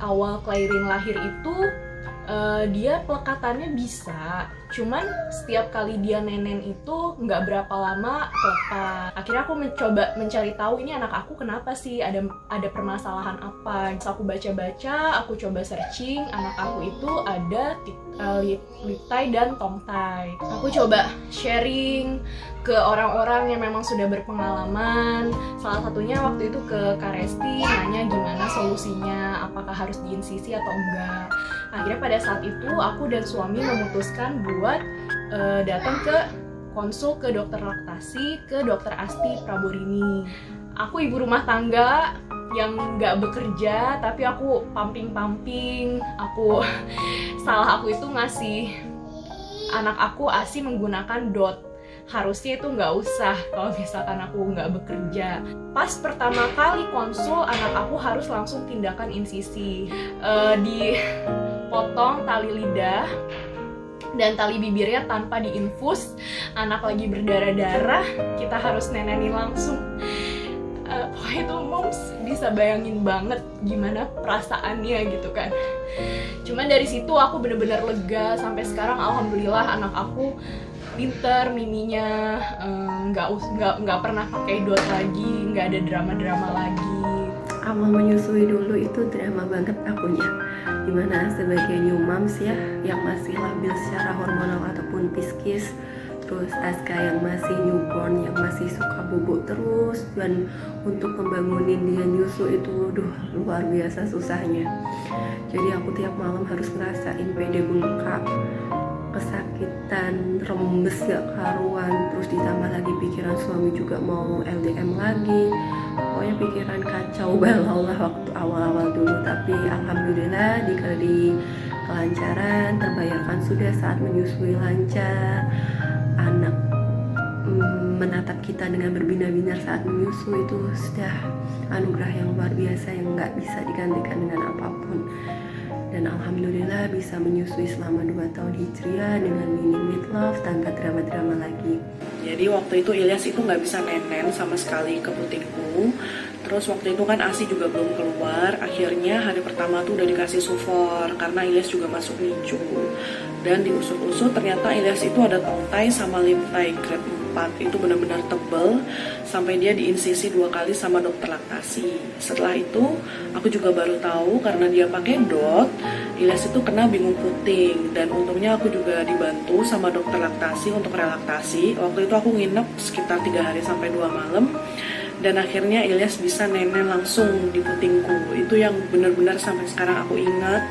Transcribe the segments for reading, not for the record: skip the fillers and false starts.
awal Clairine lahir itu dia pelekatannya bisa, cuman setiap kali dia nenen itu nggak berapa lama pelekat. Akhirnya aku mencoba mencari tahu ini anak aku kenapa sih, ada permasalahan apa. Terus aku baca-baca, aku coba searching, anak aku itu ada lip tie dan tongue tie. Aku coba sharing ke orang-orang yang memang sudah berpengalaman. Salah satunya waktu itu ke Kak Resti, nanya gimana solusinya, apakah harus diinsisi atau enggak. Akhirnya pada saat itu aku dan suami memutuskan buat datang ke konsul ke dokter laktasi, ke dokter Asti Praborini. Aku ibu rumah tangga yang nggak bekerja, tapi aku pumping. Salah aku itu ngasih anak aku ASI menggunakan DOT. Harusnya itu nggak usah kalau misalkan aku nggak bekerja. Pas pertama kali konsul, anak aku harus langsung tindakan insisi. Dipotong tali lidah dan tali bibirnya tanpa diinfus. Anak lagi berdarah-darah, kita harus nenenin langsung. Pokoknya itu moms bisa bayangin banget gimana perasaannya gitu kan. Cuman dari situ aku bener-bener lega. Sampai sekarang alhamdulillah anak aku pinter, miminya nggak pernah pakai dot lagi, nggak ada drama-drama lagi. Awal menyusui dulu itu drama banget akunya, dimana sebagai new moms ya, yang masih labil secara hormonal ataupun psikis, terus Aska yang masih newborn, yang masih suka bubuk terus, dan untuk membangunin dia nyusu itu luar biasa susahnya. Jadi aku tiap malam harus ngerasain pede bengkak, kesakitan, rembes gak karuan, terus ditambah lagi pikiran suami juga mau LDM lagi. Pokoknya pikiran kacau balau lah waktu awal-awal dulu. Tapi alhamdulillah dikali kelancaran, terbayarkan sudah saat menyusui lancar. Anak menatap kita dengan berbinar-binar saat menyusui itu sudah anugerah yang luar biasa yang gak bisa digantikan dengan apapun. Dan alhamdulillah bisa menyusui selama 2 tahun hijriah dengan minim midlife tanpa drama-drama lagi. Jadi waktu itu Ilyas itu nggak bisa nenen sama sekali ke putingku. Terus waktu itu kan ASI juga belum keluar. Akhirnya hari pertama tuh udah dikasih sufor karena Ilyas juga masuk NICU. Dan diusut-usut ternyata Ilyas itu ada tongue tie sama lip tie grade 4. Itu benar-benar tebel sampai dia diinsisi 2 kali sama dokter laktasi. Setelah itu aku juga baru tahu karena dia pakai dot, Ilyas itu kena bingung puting. Dan untungnya aku juga dibantu sama dokter laktasi untuk relaktasi. Waktu itu aku nginep sekitar 3 hari sampai 2 malam. Dan akhirnya Ilyas bisa nenen langsung di putingku. Itu yang benar-benar sampai sekarang aku ingat.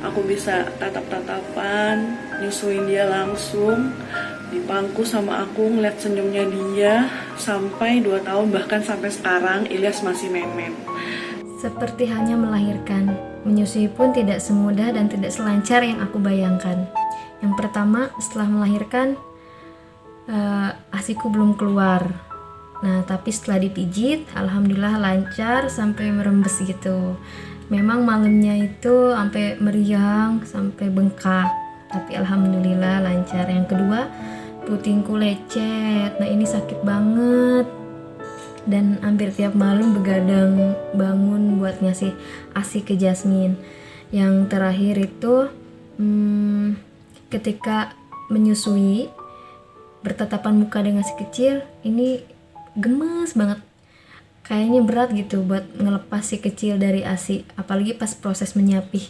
Aku bisa tatap-tatapan, nyusuin dia langsung, dipangku sama aku, ngeliat senyumnya dia. Sampai 2 tahun, bahkan sampai sekarang Ilyas masih nenen. Seperti hanya melahirkan, menyusui pun tidak semudah dan tidak selancar yang aku bayangkan. Yang pertama, setelah melahirkan, ASIku belum keluar. Nah, tapi setelah dipijit, alhamdulillah lancar sampai merembes gitu. Memang malamnya itu sampai meriang, sampai bengkak. Tapi alhamdulillah lancar. Yang kedua, putingku lecet. Nah, ini sakit banget. Dan hampir tiap malam begadang bangun buat ngasih ASI ke Jasmine. Yang terakhir itu ketika menyusui, bertatapan muka dengan si kecil, ini gemes banget. Kayaknya berat gitu buat ngelepas si kecil dari ASI, apalagi pas proses menyapih.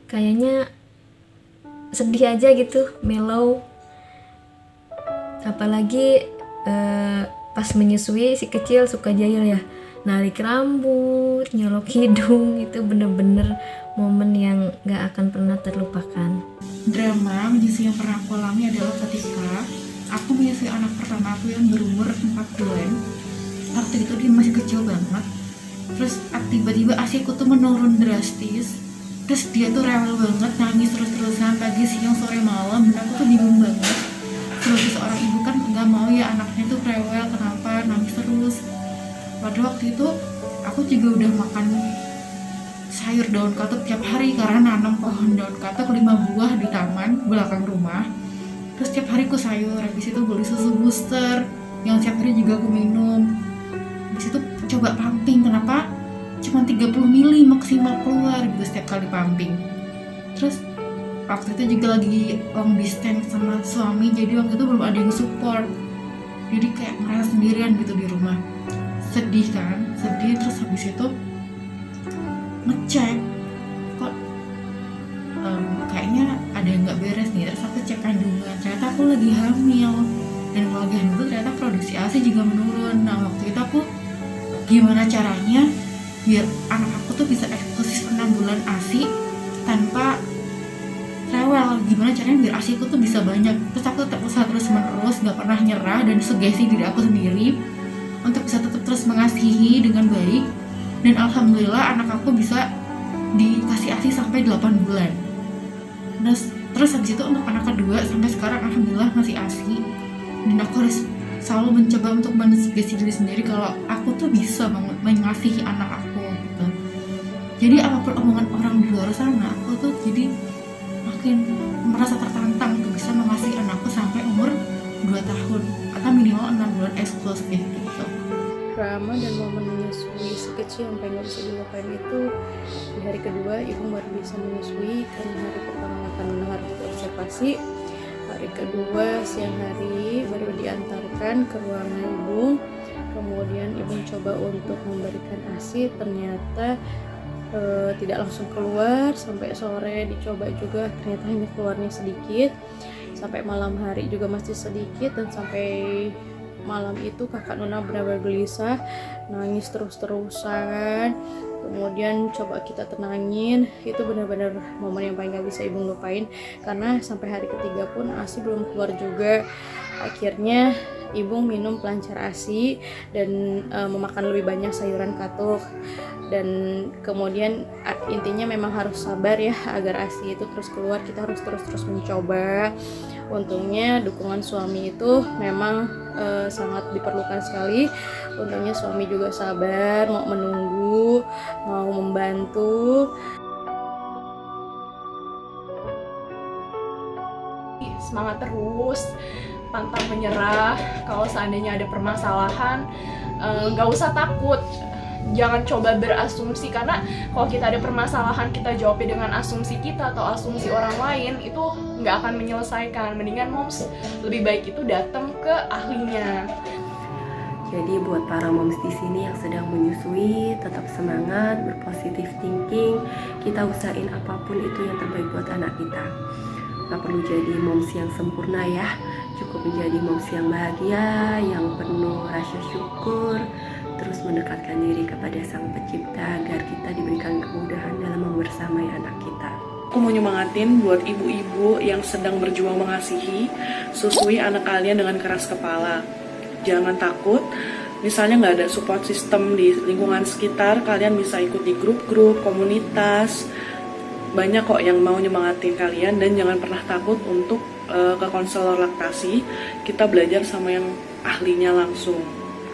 Kayaknya sedih aja gitu, mellow. Apalagi pas menyusui si kecil suka jahil ya, narik rambut, nyolok hidung. Itu bener-bener momen yang gak akan pernah terlupakan. Drama menyusui yang pernah aku alami adalah ketika aku menyusui anak pertama aku yang berumur 4 bulan. Waktu itu dia masih kecil banget. Terus tiba-tiba ASI aku tuh menurun drastis. Terus dia tuh rewel banget, nangis terus-terusan pagi, siang, sore, malam. Dan aku tuh bingung banget. Sebagai seorang ibu kan gak mau ya anaknya tuh rewel, kenapa nangis terus. Pada waktu itu aku juga udah makan sayur daun katuk tiap hari karena nanam pohon daun katuk 5 buah di taman belakang rumah. Terus tiap hari aku sayur, habis itu beli susu booster yang tiap hari juga aku minum. Habis itu coba pumping, kenapa? cuma 30 mili maksimal keluar gitu setiap kali pumping. Terus waktu itu juga lagi long distance sama suami, jadi waktu itu belum ada yang support, jadi kayak merasa sendirian gitu di rumah. Sedih kan, sedih. Terus habis itu ngecek kok kayaknya ada yang nggak beres nih. Terus aku cek kandungan, ternyata aku lagi hamil, dan kalau lagi hamil ternyata produksi ASI juga menurun. Nah waktu itu aku gimana caranya biar anak aku tuh bisa eksklusif 6 bulan ASI tanpa rewel, gimana caranya biar ASI aku tuh bisa banyak. Terus aku tetap usaha terus menerus, gak pernah nyerah, dan sugesti diri aku sendiri untuk bisa tetap terus mengasihi dengan baik. Dan alhamdulillah anak aku bisa dikasih ASI sampai 8 bulan. Terus habis itu untuk anak kedua sampai sekarang alhamdulillah masih ASI. Dan aku harus selalu mencoba untuk mensugesti diri sendiri kalau aku tuh bisa mengasihi anak aku gitu. Jadi apapun omongan orang di luar sana, aku tuh jadi makin merasa tertantang untuk bisa mengasihi anakku sampai umur 2 tahun atau minimal 6 bulan eksklusif gitu. Drama dan momen menyusui si kecil yang pengen bisa dilupain itu di hari kedua ibu baru bisa menyusui, karena hari pertama akan harus observasi, hari kedua siang hari baru diantarkan ke ruangan ibu, kemudian ibu coba untuk memberikan ASI, ternyata tidak langsung keluar, sampai sore dicoba juga ternyata hanya keluarnya sedikit, sampai malam hari juga masih sedikit, dan sampai malam itu kakak Nuna benar-benar gelisah, nangis terus-terusan. Kemudian coba kita tenangin, itu benar-benar momen yang paling gak bisa ibu lupain, karena sampai hari ketiga pun ASI belum keluar juga. Akhirnya ibu minum pelancar ASI dan memakan lebih banyak sayuran katuk. Dan kemudian intinya memang harus sabar ya, agar ASI itu terus keluar, kita harus terus mencoba. Untungnya dukungan suami itu memang sangat diperlukan sekali. Untungnya suami juga sabar, mau menunggu, mau membantu. Semangat terus, pantang menyerah. Kalau seandainya ada permasalahan, nggak usah takut. Jangan coba berasumsi, karena kalau kita ada permasalahan kita jawabnya dengan asumsi kita atau asumsi orang lain, itu nggak akan menyelesaikan. Mendingan moms lebih baik itu datang ke ahlinya. Jadi buat para moms di sini yang sedang menyusui, tetap semangat, berpositif thinking. Kita usahain apapun itu yang terbaik buat anak kita. Gak perlu jadi moms yang sempurna ya, cukup menjadi moms yang bahagia, yang penuh rasa syukur, terus mendekatkan diri kepada Sang Pencipta agar kita diberikan kemudahan dalam membersamai anak kita. Aku mau nyemangatin buat ibu-ibu yang sedang berjuang mengasihi, susui anak kalian dengan keras kepala. Jangan takut, misalnya nggak ada support system di lingkungan sekitar, kalian bisa ikut di grup-grup, komunitas. Banyak kok yang mau nyemangatin kalian, dan jangan pernah takut untuk ke konselor laktasi. Kita belajar sama yang ahlinya langsung.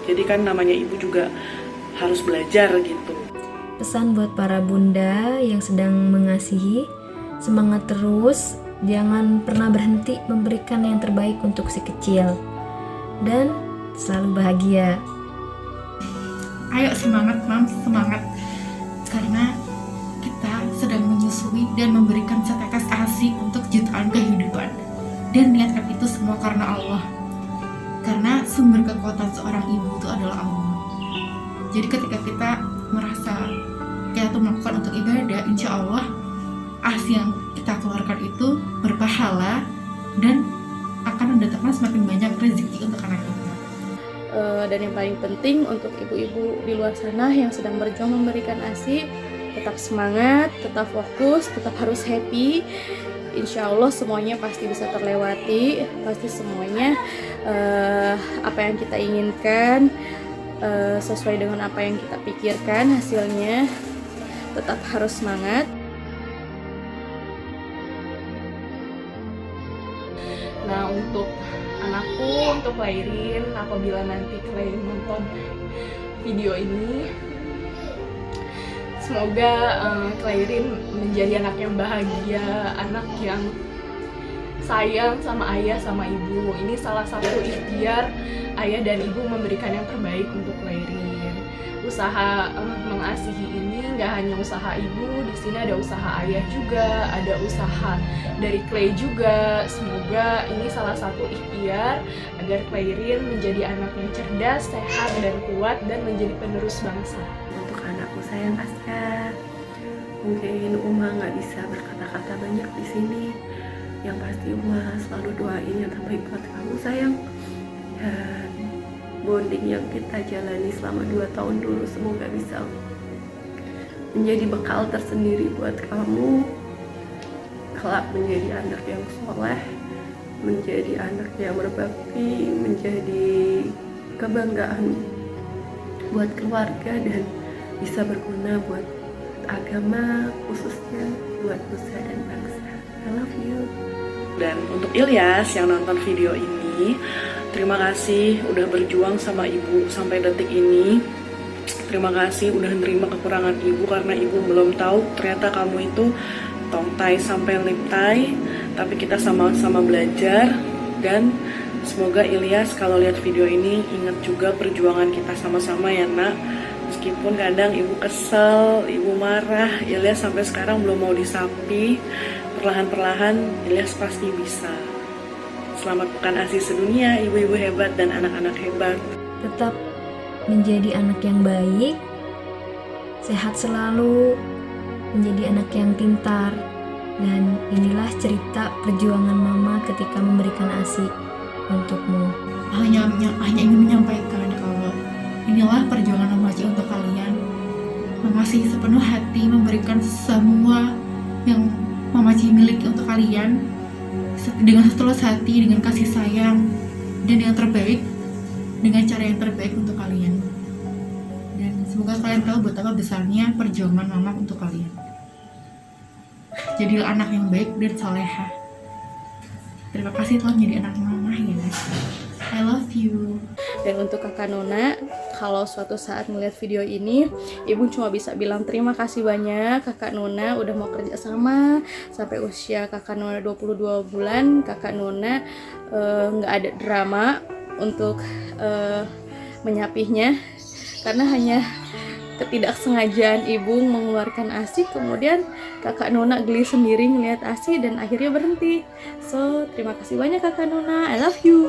Jadi kan namanya ibu juga harus belajar gitu. Pesan buat para bunda yang sedang mengasihi, semangat terus, jangan pernah berhenti memberikan yang terbaik untuk si kecil, dan selalu bahagia. Ayo semangat Mams, semangat, karena kita sedang menyusui dan memberikan setetes ASI untuk jutaan kehidupan. Dan niatkan itu semua karena Allah, karena sumber kekuatan seorang ibu itu adalah Allah. Jadi ketika kita merasa kita tuh melakukan untuk ibadah, insya Allah ASI yang kita keluarkan itu berpahala dan akan mendatangkan semakin banyak rezeki untuk anak kita. Dan yang paling penting untuk ibu-ibu di luar sana yang sedang berjuang memberikan ASI, tetap semangat, tetap fokus, tetap harus happy. Insya Allah semuanya pasti bisa terlewati, pasti semuanya apa yang kita inginkan sesuai dengan apa yang kita pikirkan hasilnya. Tetap harus semangat. Nah, untuk anakku, untuk Clairin, apabila nanti Clairin nonton video ini, semoga Clairin menjadi anak yang bahagia, anak yang sayang sama ayah sama ibu. Ini salah satu ikhtiar ayah dan ibu memberikan yang terbaik untuk Clairin. Usaha mengasihi ini nggak hanya usaha ibu, di sini ada usaha ayah juga, ada usaha dari Clay juga. Semoga ini salah satu ikhtiar agar Clairin menjadi anak yang cerdas, sehat, dan kuat, dan menjadi penerus bangsa. Untuk anakku sayang Aska, mungkin Uma nggak bisa berkata-kata banyak di sini. Yang pasti Uma selalu doain yang terbaik buat kamu sayang. Dan bonding yang kita jalani selama 2 tahun dulu semoga bisa menjadi bekal tersendiri buat kamu kelak menjadi anak yang soleh, menjadi anak yang berbakti, menjadi kebanggaan buat keluarga dan bisa berguna buat agama, khususnya buat nusa dan bangsa. I love you. Dan untuk Ilyas yang nonton video ini, terima kasih udah berjuang sama ibu sampai detik ini. Terima kasih udah nerima kekurangan ibu, karena ibu belum tahu ternyata kamu itu tongtai sampai liptai. Tapi kita sama-sama belajar, dan semoga Ilyas kalau lihat video ini ingat juga perjuangan kita sama-sama ya nak. Meskipun kadang ibu kesel, ibu marah, Ilyas sampai sekarang belum mau disapi. Perlahan-perlahan Ilyas pasti bisa. Selamat Pekan ASI Sedunia, ibu-ibu hebat dan anak-anak hebat. Tetap menjadi anak yang baik, sehat selalu, menjadi anak yang pintar. Dan inilah cerita perjuangan mama ketika memberikan ASI untukmu. Hanya ingin menyampaikan kalau inilah perjuangan Mama Ci untuk kalian. Mama Ci sepenuh hati memberikan semua yang Mama Ci miliki untuk kalian dengan setulus hati, dengan kasih sayang, dan yang terbaik, dengan cara yang terbaik untuk kalian. Dan semoga kalian tahu betapa besarnya perjuangan Mama untuk kalian. Jadilah anak yang baik dan soleha. Terima kasih telah menjadi anak Mama ya. I love you. Dan untuk Kakak Nona, kalau suatu saat melihat video ini, Ibu cuma bisa bilang terima kasih banyak Kakak Nona udah mau kerja sama sampai usia Kakak Nona 22 bulan. Kakak Nona nggak ada drama untuk menyapihnya, karena hanya ketidaksengajaan Ibu mengeluarkan ASI, kemudian Kakak Nona geli sendiri ngeliat ASI dan akhirnya berhenti. So, terima kasih banyak Kakak Nona. I love you.